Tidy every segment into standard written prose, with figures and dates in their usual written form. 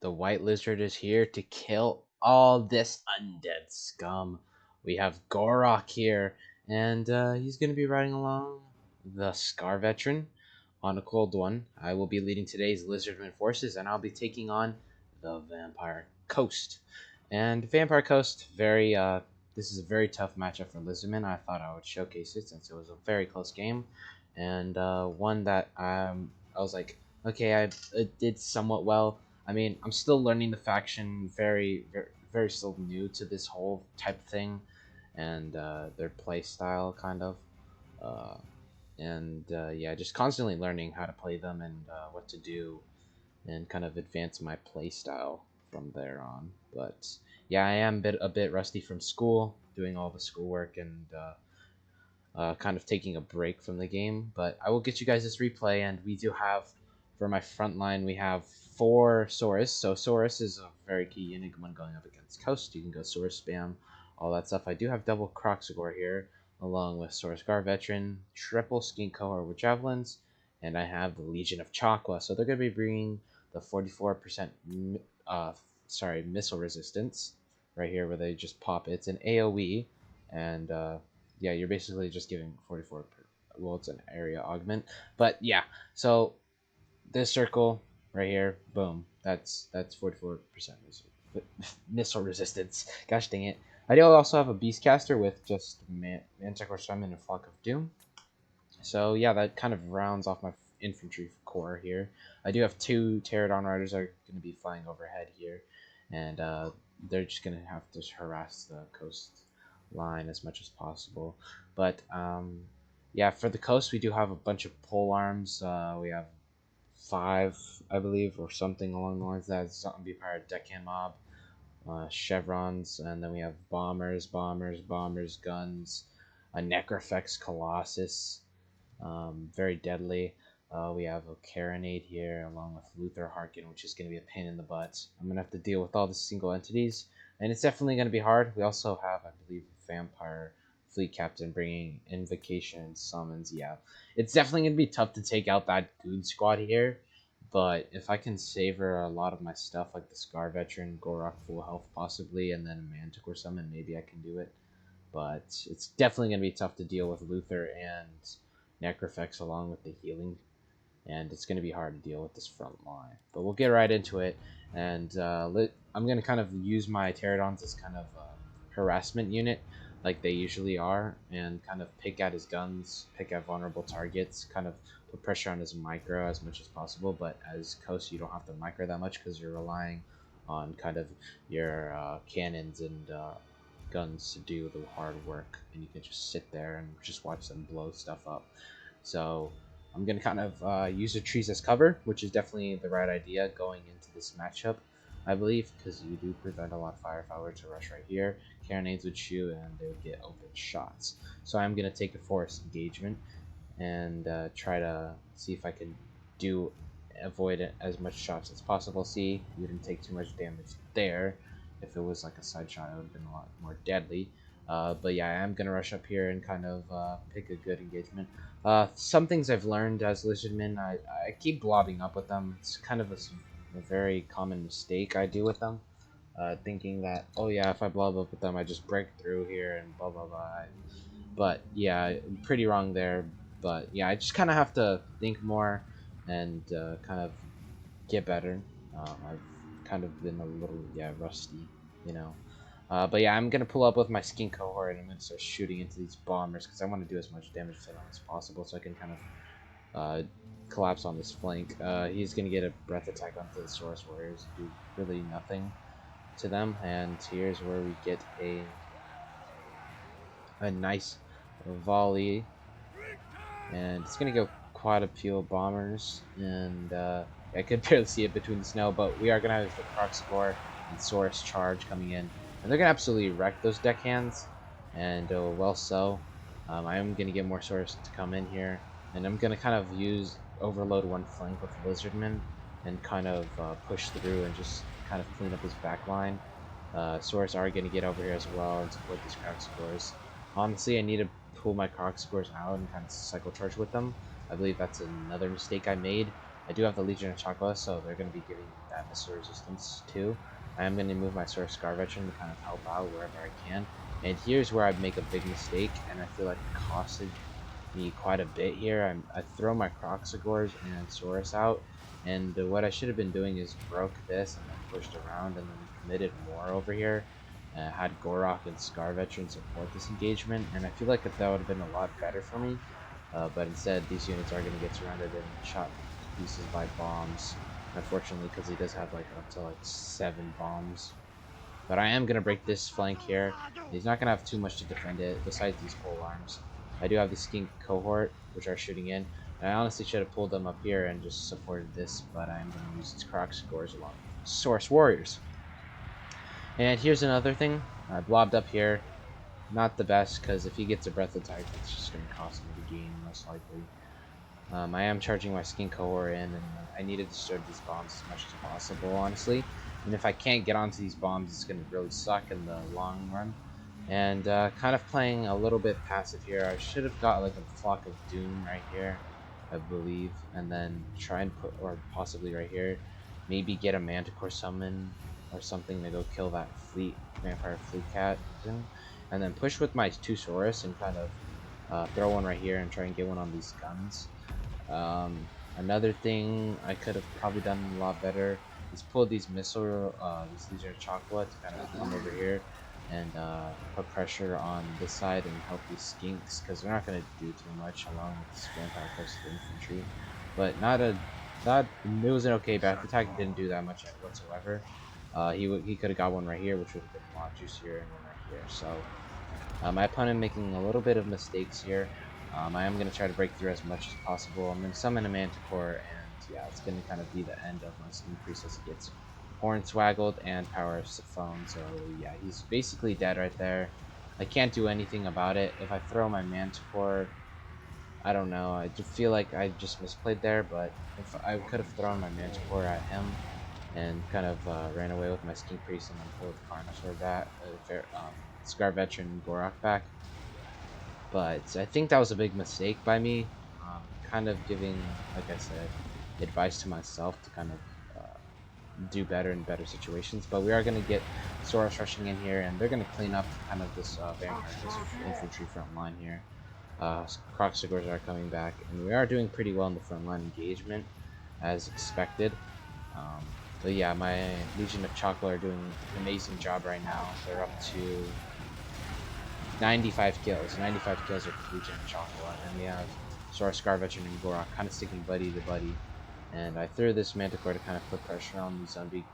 The white lizard is here to kill all this undead scum. We have Gorok here, and he's going to be riding along the Scar Veteran on a cold one. I will be leading today's Lizardman forces, and I'll be taking on the Vampire Coast. And Vampire Coast, this is a very tough matchup for Lizardman. I thought I would showcase it since it was a very close game, and one that I was like, okay, it did somewhat well. I mean, I'm still learning the faction, very still new to this whole type of thing, and their play style kind of, uh, yeah, just constantly learning how to play them and what to do, and kind of advance my play style from there on. But yeah, I am a bit rusty from school, doing all the schoolwork and kind of taking a break from the game. But I will get you guys this replay, and we do have, for my front line, we have 4 Saurus. So Saurus is a very key unit when going up against Coast. You can go Saurus spam, all that stuff. I do have double Croxagore here, along with Saurus Guard Veteran, triple Skink Cohort with Javelins, and I have the Legion of Chaqua. So they're going to be bringing the 44% missile resistance right here, where they just pop. It's an AoE, and yeah, you're basically just giving 44 well, it's an area augment, but yeah. So this circle right here, boom, that's 44% missile resistance. Gosh dang it. I do also have a Beastcaster with just Manticore Summon and Flock of Doom. So yeah, that kind of rounds off my infantry core here. I do have 2 Pterodon Riders that are going to be flying overhead here, and they're just going to have to harass the coast line as much as possible. But yeah, for the coast, we do have a bunch of pole arms. We have 5, I believe, or something along the lines of that. Zombie Pirate Deckhand Mob, chevrons, and then we have bombers, guns, a Necrofex Colossus, very deadly. We have a Carronade here, along with Luther Harkin, which is going to be a pain in the butt. I'm going to have to deal with all the single entities, and it's definitely going to be hard. We also have, I believe, Vampire Fleet Captain bringing Invocation and Summons. Yeah, it's definitely going to be tough to take out that Goon Squad here, but if I can savor a lot of my stuff, like the Scar Veteran, Gorok full health possibly, and then a Manticore Summon, maybe I can do it. But it's definitely going to be tough to deal with Luther and Necrofex along with the healing, and it's going to be hard to deal with this front line. But we'll get right into it, and I'm going to kind of use my Pterodons as kind of a harassment unit, like they usually are, and kind of pick at his guns, pick at vulnerable targets, kind of put pressure on his micro as much as possible. But as Coast, you don't have to micro that much because you're relying on kind of your cannons and guns to do the hard work, and you can just sit there and just watch them blow stuff up. So I'm going to kind of use the trees as cover, which is definitely the right idea going into this matchup, I believe, because you do prevent a lot of fire if I were to rush right here. Carronades would shoot and they would get open shots. So I'm going to take a forest engagement and try to see if I can avoid as much shots as possible. See, we didn't take too much damage there. If it was like a side shot, it would have been a lot more deadly. But yeah, I am going to rush up here and kind of pick a good engagement. Some things I've learned as Lizardman, I keep blobbing up with them. It's kind of a very common mistake I do with them. Thinking that, oh yeah, if I blob up with them, I just break through here and blah blah blah. But yeah, I'm pretty wrong there. But yeah, I just kind of have to think more and kind of get better. I've kind of been a little, rusty, you know. But yeah, I'm going to pull up with my Skink Cohort, and I'm going to start shooting into these bombers because I want to do as much damage to them as possible so I can kind of collapse on this flank. He's going to get a breath attack onto the Saurus Warriors, do really nothing to them, and here's where we get a nice volley, and it's going to go Quadrupule Bombers, and I could barely see it between the snow, but we are going to have the Croxagore and Saurus charge coming in, and they're going to absolutely wreck those deckhands, and well so. I am going to get more Saurus to come in here, and I'm going to kind of overload one flank with Lizardman and kind of push through and just kind of clean up his back line. Saurus are going to get over here as well and support these Croxagores. Honestly, I need to pull my Croxagores out and kind of cycle charge with them. I believe that's another mistake I made. I do have the Legion of Chaqua, so they're going to be giving that missile resistance too. I am going to move my Source Scar Veteran to kind of help out wherever I can. And here's where I make a big mistake, and I feel like it costed me quite a bit here. I throw my Croxagores and Saurus out, and what I should have been doing is broke this and then pushed around and then committed more over here. Had Gorok and Scar Veteran support this engagement, and I feel like that would have been a lot better for me. But instead, these units are going to get surrounded and shot to pieces by bombs. Unfortunately, because he does have like up to like 7 bombs. But I am going to break this flank here. He's not going to have too much to defend it, besides these pole arms. I do have the Skink cohort, which are shooting in. And I honestly should have pulled them up here and just supported this, but I'm going to use these Croxagores along Source Warriors. And here's another thing. I blobbed up here. Not the best, because if he gets a breath attack, it's just going to cost me the game, most likely. I am charging my Skink cohort in, and I need to disturb these bombs as much as possible, honestly. And if I can't get onto these bombs, it's going to really suck in the long run. And kind of playing a little bit passive here. I should have got like a Flock of Doom right here, I believe. And then try and put, or possibly right here, maybe get a Manticore summon or something to go kill that Vampire Fleet Captain. And then push with my 2 Saurus and kind of throw one right here and try and get one on these guns. Another thing I could have probably done a lot better is pull these missile, these are Chaqua to kind of come over here and put pressure on this side and help these skinks, because they're not going to do too much along with this Vampire Coastal Infantry. But it was an okay breath attack. Didn't do that much whatsoever. He could have got one right here, which would have been a lot juicier, and one right here. So my opponent making a little bit of mistakes here. I am going to try to break through as much as possible. I'm going to summon a Manticore, and yeah, it's going to kind of be the end of my Steam Priest as he gets Hornswaggled and Power of Siphon. So yeah, he's basically dead right there. I can't do anything about it. If I throw my Manticore, I don't know. I just feel like I just misplayed there, but if I could have thrown my Manticore at him and kind of ran away with my Skin Priest and then pulled Carnosaur back, Scar Veteran and Gorok back. But I think that was a big mistake by me. Kind of giving, like I said, advice to myself to kind of do better in better situations. But we are going to get Saurus rushing in here, and they're going to clean up kind of this Vampire Infantry front line here. Croxagores are coming back, and we are doing pretty well in the front line engagement, as expected. But yeah, my Legion of Chaqua are doing an amazing job right now. They're up to 95 kills. 95 kills with Legion of Chaqua, and we have Saurus, Scar Veteran, and Gorok kind of sticking buddy to buddy. And I threw this Manticore to kind of put pressure on the zombie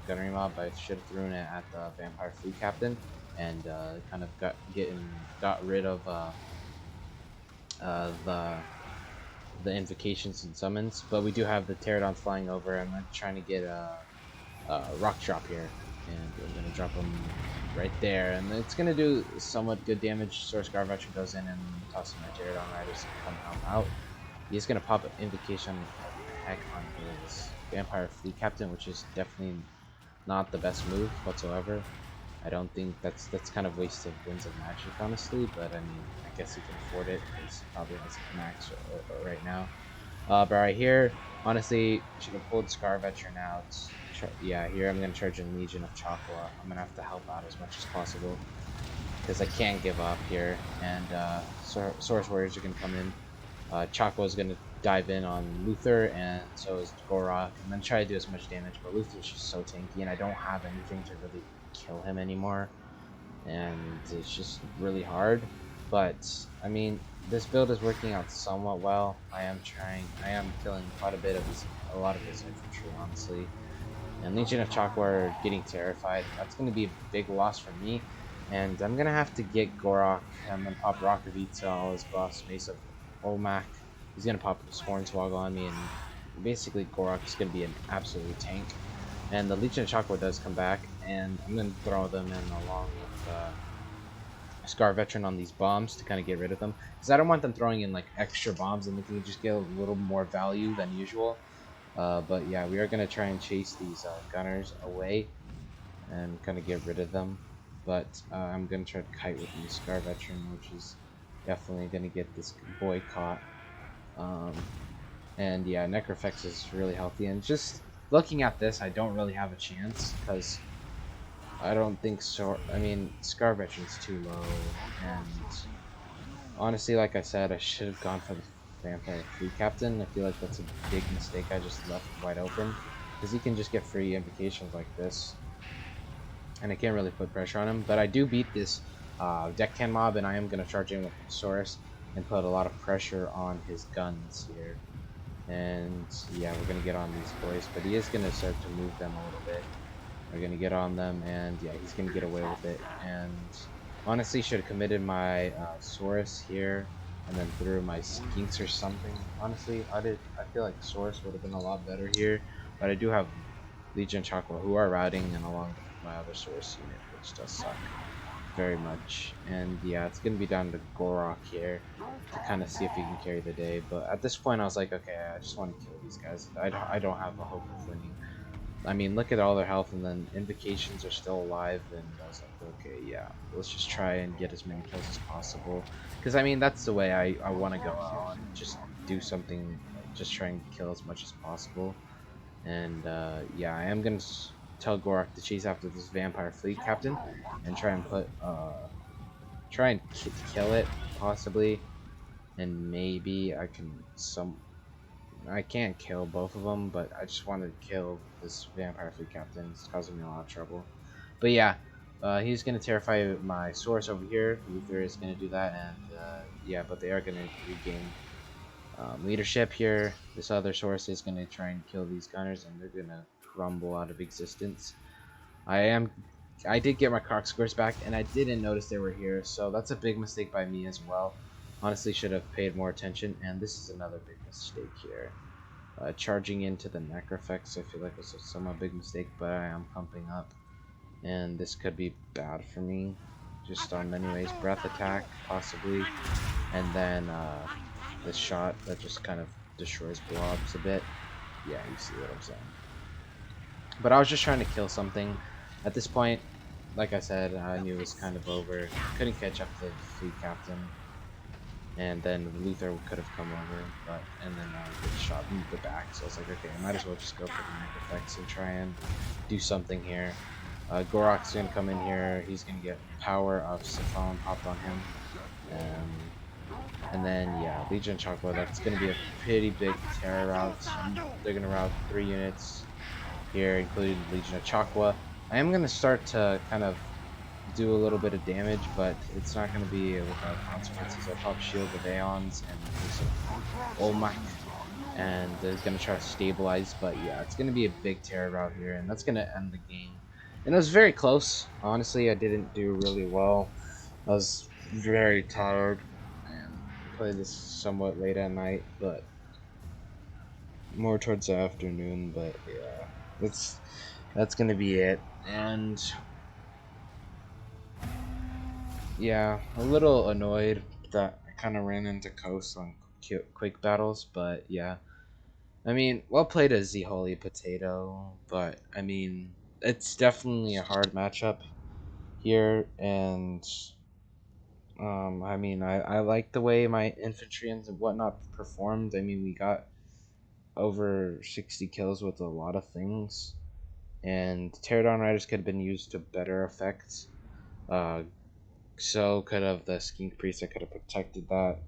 gunnery mob, but I should have thrown it at the Vampire Fleet Captain, and kind of got rid of the invocations and summons. But we do have the Pterodons flying over. I'm trying to get a rock drop here, and I'm going to drop them right there, and it's going to do somewhat good damage. Source Scar Veteran goes in and tosses my Pterodon Riders to come help out. He's going to pop an invocation heck on his Vampire Fleet Captain, which is definitely not the best move whatsoever. I don't think that's kind of wasted Winds of Magic, honestly, but I mean, I guess he can afford it because he probably has max right now. But right here, honestly, should have pulled Scar Veteran out. Yeah, here I'm going to charge in Legion of Chaqua. I'm going to have to help out as much as possible because I can't give up here, and Source Warriors are going to come in. Chaqua is going to dive in on Luther, and so is Gorok. I'm going to try to do as much damage, but Luther's just so tanky, and I don't have anything to really kill him anymore, and it's just really hard. But I mean, this build is working out somewhat well. I am killing quite a lot of his infantry, honestly. And Legion of Chaqua are getting terrified. That's going to be a big loss for me, and I'm going to have to get Gorok and then pop Rock of Etel as boss Mace of Olmec. He's going to pop his Hornswoggle on me, and basically Gorok is going to be an absolute tank. And the Legion of Chaqua does come back, and I'm going to throw them in along with Scar Veteran on these bombs to kind of get rid of them. Because I don't want them throwing in like extra bombs, and they can just get a little more value than usual. But yeah, we are going to try and chase these gunners away and kind of get rid of them. But I'm going to try to kite with the Scar Veteran, which is definitely going to get this boycott. And yeah, Necrofex is really healthy. And just looking at this, I don't really have a chance because I don't think so. I mean, Scar Veteran's too low, and honestly, like I said, I should have gone for the Vampire Fleet Captain. I feel like that's a big mistake I just left wide open because he can just get free invocations like this, and I can't really put pressure on him. But I do beat this Deckhand mob, and I am gonna charge in with Saurus and put a lot of pressure on his guns here. And yeah, we're gonna get on these boys, but he is gonna start to move them a little bit. We're gonna get on them, and yeah, he's gonna get away with it. And honestly, should have committed my Saurus here, and then threw my Skinks or something. Honestly, I feel like Saurus would have been a lot better here, but I do have Legion Chaqua who are routing, and along with my other Saurus unit, which does suck very much. And yeah, it's gonna be down to Gorok here to kind of see if he can carry the day. But at this point, I was like, okay, I just want to kill these guys. I don't have a hope of winning. I mean, look at all their health, and then invocations are still alive, and I was like, okay, yeah, let's just try and get as many kills as possible. Because, I mean, that's the way I want to go out, and just do something, just try and kill as much as possible. And, yeah, I am going to tell Gorak to chase after this Vampire Fleet Captain, and try and put, try and kill it, possibly, and maybe I can I can't kill both of them, but I just wanted to kill this Vampire Fleet Captain. It's causing me a lot of trouble. But yeah, he's going to terrify my source over here. Luther is going to do that, and yeah, but they are going to regain leadership here. This other source is going to try and kill these gunners, and they're going to crumble out of existence. I did get my Croc scores back, and I didn't notice they were here, so that's a big mistake by me as well. Honestly, should have paid more attention, and this is another big mistake here. Charging into the Necrofex, I feel like was a somewhat big mistake, but I am pumping up, and this could be bad for me, just on many ways. Breath attack, possibly, and then this shot that just kind of destroys blobs a bit. Yeah, you see what I'm saying. But I was just trying to kill something. At this point, like I said, I knew it was kind of over. Couldn't catch up to the Fleet Captain. And then Luther could have come over, but and then get shot in the back. So I was like, okay, I might as well just go for the Necrofex and try and do something here. Gorok's gonna come in here. He's gonna get power of Siphon popped on him. And then yeah, Legion Chaqua. That's gonna be a pretty big terror route. They're gonna route 3 units here, including Legion of Chaqua. I am gonna start to kind of do a little bit of damage, but it's not going to be without consequences. I'll pop Shield of Aeons and use Olmec, and they're going to try to stabilize, but yeah, it's going to be a big terror route here, and that's going to end the game. And it was very close. Honestly, I didn't do really well. I was very tired, and played this somewhat late at night, but more towards the afternoon, but yeah, that's going to be it. And yeah, a little annoyed that I kind of ran into Coast on quick battles, but yeah. I mean, well played as the Holy Potato, but I mean, it's definitely a hard matchup here, and I mean, I like the way my infantry and whatnot performed. I mean, we got over 60 kills with a lot of things, and Pterodon Riders could have been used to better effect. Uh, so could have the Skink Priest. I could have protected that.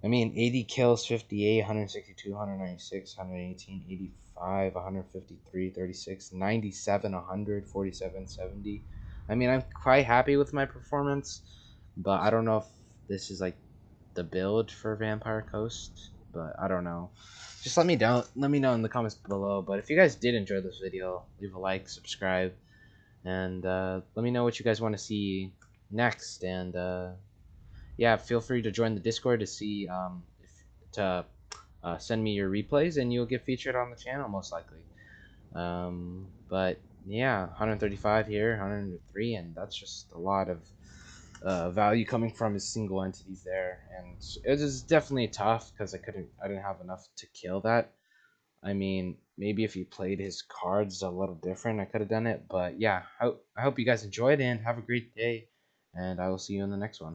I mean, 80 kills, 58, 162, 196, 118, 85, 153, 36, 97, 100, 47, 70. I mean, I'm quite happy with my performance, but I don't know if this is like the build for Vampire Coast, but I don't know. Just let me know in the comments below. But if you guys did enjoy this video, leave a like, subscribe, and let me know what you guys want to see next. And yeah, feel free to join the Discord to see to send me your replays, and you'll get featured on the channel most likely. But yeah, 135 here, 103, and that's just a lot of value coming from his single entities there, and it is definitely tough because I didn't have enough to kill that. I mean, maybe if he played his cards a little different, I could have done it. But yeah, I hope you guys enjoyed, and have a great day, and I will see you in the next one.